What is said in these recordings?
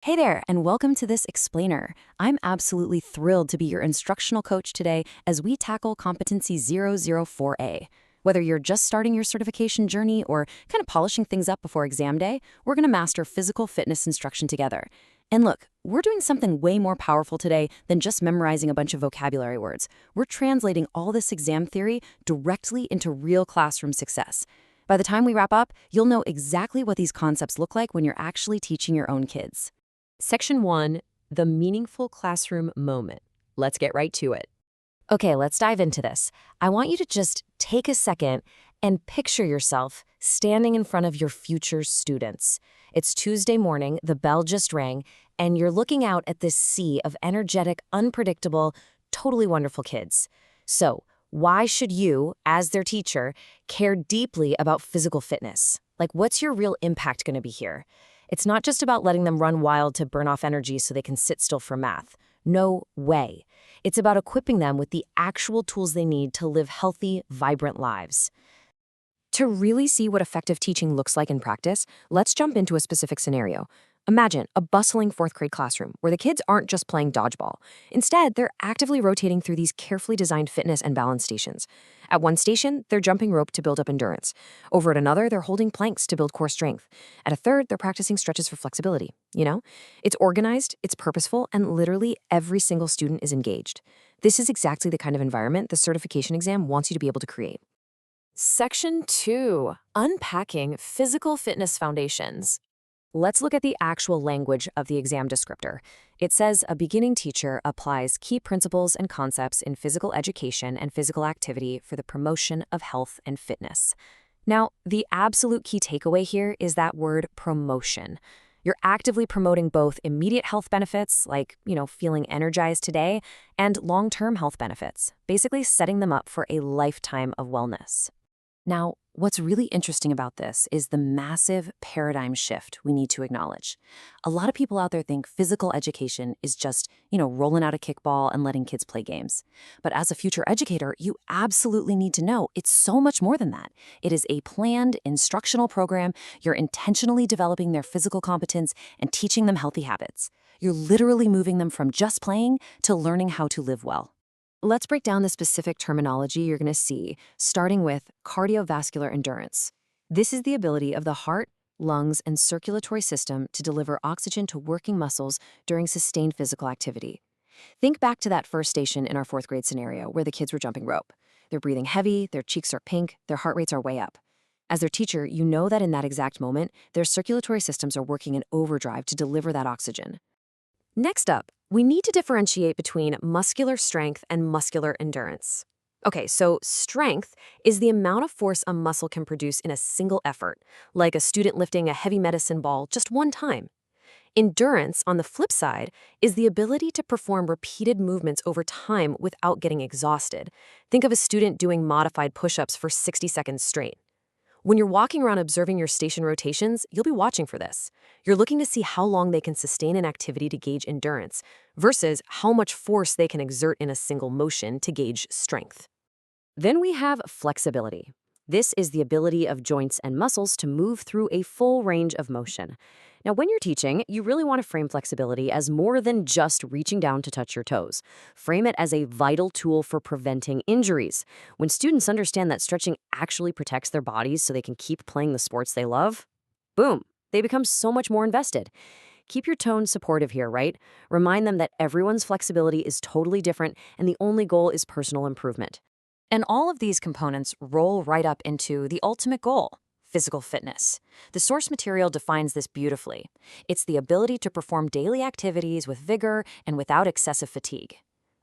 Hey there, and welcome to this explainer. I'm absolutely thrilled to be your instructional coach today as we tackle Competency 004A. Whether you're just starting your certification journey or kind of polishing things up before exam day, we're going to master physical fitness instruction together. And look, we're doing something way more powerful today than just memorizing a bunch of vocabulary words. We're translating all this exam theory directly into real classroom success. By the time we wrap up, you'll know exactly what these concepts look like when you're actually teaching your own kids. Section 1, the meaningful classroom moment. Let's get right to it. Okay, let's dive into this. I want you to just take a second and picture yourself standing in front of your future students. It's Tuesday morning, the bell just rang, and you're looking out at this sea of energetic, unpredictable, totally wonderful kids. So, why should you, as their teacher, care deeply about physical fitness? Like, what's your real impact going to be here? It's not just about letting them run wild to burn off energy so they can sit still for math. No way. It's about equipping them with the actual tools they need to live healthy, vibrant lives. To really see what effective teaching looks like in practice, let's jump into a specific scenario. Imagine a bustling fourth-grade classroom where the kids aren't just playing dodgeball. Instead, they're actively rotating through these carefully designed fitness and balance stations. At one station, they're jumping rope to build up endurance. Over at another, they're holding planks to build core strength. At a third, they're practicing stretches for flexibility. It's organized, it's purposeful, and literally every single student is engaged. This is exactly the kind of environment the certification exam wants you to be able to create. Section 2, unpacking physical fitness foundations. Let's look at the actual language of the exam descriptor. It says a beginning teacher applies key principles and concepts in physical education and physical activity for the promotion of health and fitness. Now, the absolute key takeaway here is that word promotion. You're actively promoting both immediate health benefits, like, feeling energized today, and long-term health benefits, basically setting them up for a lifetime of wellness. Now, what's really interesting about this is the massive paradigm shift we need to acknowledge. A lot of people out there think physical education is just, rolling out a kickball and letting kids play games. But as a future educator, you absolutely need to know it's so much more than that. It is a planned instructional program. You're intentionally developing their physical competence and teaching them healthy habits. You're literally moving them from just playing to learning how to live well. Let's break down the specific terminology you're going to see, starting with cardiovascular endurance. This is the ability of the heart, lungs, and circulatory system to deliver oxygen to working muscles during sustained physical activity. Think back to that first station in our fourth grade scenario where the kids were jumping rope. They're breathing heavy, their cheeks are pink, their heart rates are way up. As their teacher, you know that in that exact moment, their circulatory systems are working in overdrive to deliver that oxygen. Next up, we need to differentiate between muscular strength and muscular endurance. Okay, so strength is the amount of force a muscle can produce in a single effort, like a student lifting a heavy medicine ball just one time. Endurance, on the flip side, is the ability to perform repeated movements over time without getting exhausted. Think of a student doing modified push-ups for 60 seconds straight. When you're walking around observing your station rotations, you'll be watching for this. You're looking to see how long they can sustain an activity to gauge endurance versus how much force they can exert in a single motion to gauge strength. Then we have flexibility. This is the ability of joints and muscles to move through a full range of motion. Now, when you're teaching, you really want to frame flexibility as more than just reaching down to touch your toes. Frame it as a vital tool for preventing injuries. When students understand that stretching actually protects their bodies so they can keep playing the sports they love, boom, they become so much more invested. Keep your tone supportive here, right? Remind them that everyone's flexibility is totally different and the only goal is personal improvement. And all of these components roll right up into the ultimate goal: physical fitness. The source material defines this beautifully. It's the ability to perform daily activities with vigor and without excessive fatigue.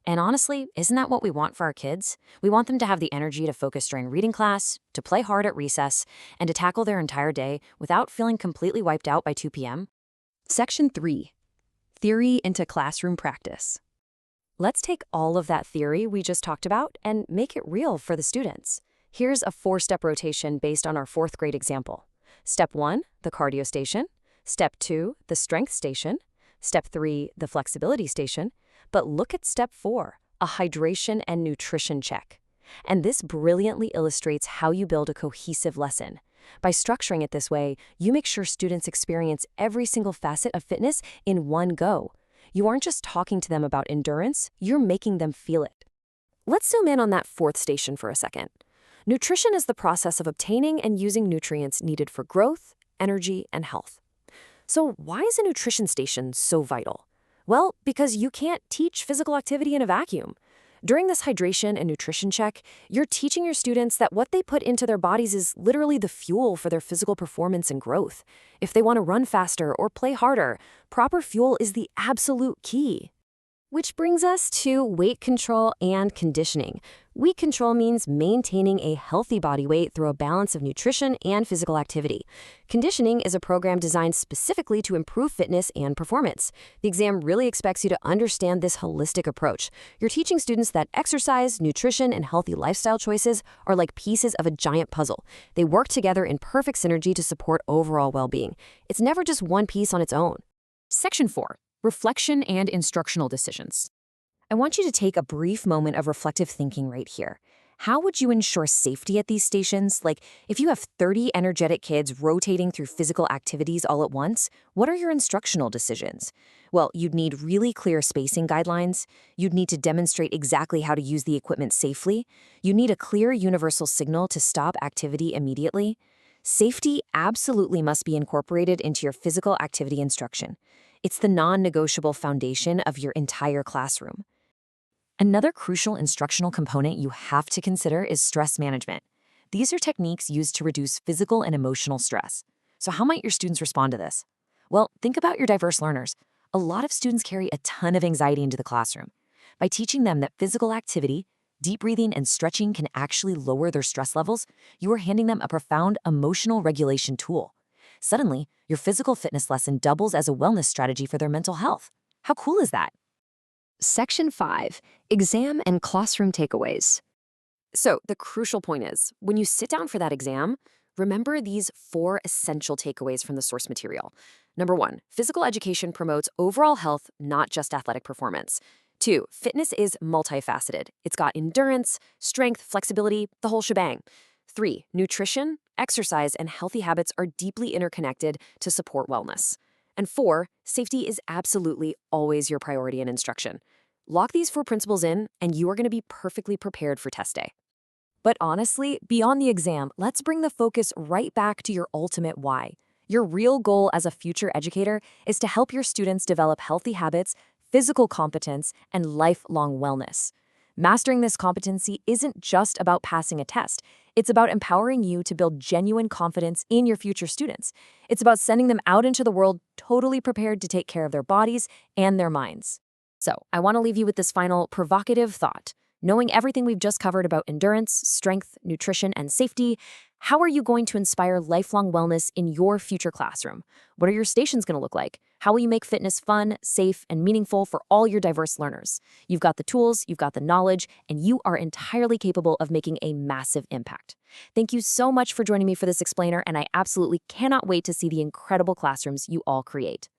And honestly, isn't that what we want for our kids? We want them to have the energy to focus during reading class, to play hard at recess, and to tackle their entire day without feeling completely wiped out by 2 p.m. Section 3. Theory into classroom practice. Let's take all of that theory we just talked about and make it real for the students. Here's a 4-step rotation based on our fourth grade example. Step 1, the cardio station. Step 2, the strength station. Step 3, the flexibility station. But look at Step 4, a hydration and nutrition check. And this brilliantly illustrates how you build a cohesive lesson. By structuring it this way, you make sure students experience every single facet of fitness in one go. You aren't just talking to them about endurance, you're making them feel it. Let's zoom in on that fourth station for a second. Nutrition is the process of obtaining and using nutrients needed for growth, energy, and health. So why is a nutrition station so vital? Well, because you can't teach physical activity in a vacuum. During this hydration and nutrition check, you're teaching your students that what they put into their bodies is literally the fuel for their physical performance and growth. If they want to run faster or play harder, proper fuel is the absolute key. Which brings us to weight control and conditioning. Weight control means maintaining a healthy body weight through a balance of nutrition and physical activity. Conditioning is a program designed specifically to improve fitness and performance. The exam really expects you to understand this holistic approach. You're teaching students that exercise, nutrition, and healthy lifestyle choices are like pieces of a giant puzzle. They work together in perfect synergy to support overall well-being. It's never just one piece on its own. Section 4. Reflection and instructional decisions. I want you to take a brief moment of reflective thinking right here. How would you ensure safety at these stations? Like, if you have 30 energetic kids rotating through physical activities all at once, what are your instructional decisions? Well, you'd need really clear spacing guidelines. You'd need to demonstrate exactly how to use the equipment safely. You need a clear universal signal to stop activity immediately. Safety absolutely must be incorporated into your physical activity instruction. It's the non-negotiable foundation of your entire classroom. Another crucial instructional component you have to consider is stress management. These are techniques used to reduce physical and emotional stress. So how might your students respond to this? Well, think about your diverse learners. A lot of students carry a ton of anxiety into the classroom. By teaching them that physical activity, deep breathing, and stretching can actually lower their stress levels, you are handing them a profound emotional regulation tool. Suddenly, your physical fitness lesson doubles as a wellness strategy for their mental health. How cool is that? Section 5. Exam and classroom takeaways. So the crucial point is, when you sit down for that exam, remember these 4 essential takeaways from the source material. Number 1, physical education promotes overall health, not just athletic performance. 2, fitness is multifaceted. It's got endurance, strength, flexibility, the whole shebang. 3, nutrition, exercise, and healthy habits are deeply interconnected to support wellness. And 4, safety is absolutely always your priority in instruction. Lock these 4 principles in, and you are going to be perfectly prepared for test day. But honestly, beyond the exam, let's bring the focus right back to your ultimate why. Your real goal as a future educator is to help your students develop healthy habits, physical competence, and lifelong wellness. Mastering this competency isn't just about passing a test. It's about empowering you to build genuine confidence in your future students. It's about sending them out into the world totally prepared to take care of their bodies and their minds. So, I want to leave you with this final provocative thought. Knowing everything we've just covered about endurance, strength, nutrition, and safety, how are you going to inspire lifelong wellness in your future classroom? What are your stations going to look like? How will you make fitness fun, safe, and meaningful for all your diverse learners? You've got the tools, you've got the knowledge, and you are entirely capable of making a massive impact. Thank you so much for joining me for this explainer, and I absolutely cannot wait to see the incredible classrooms you all create.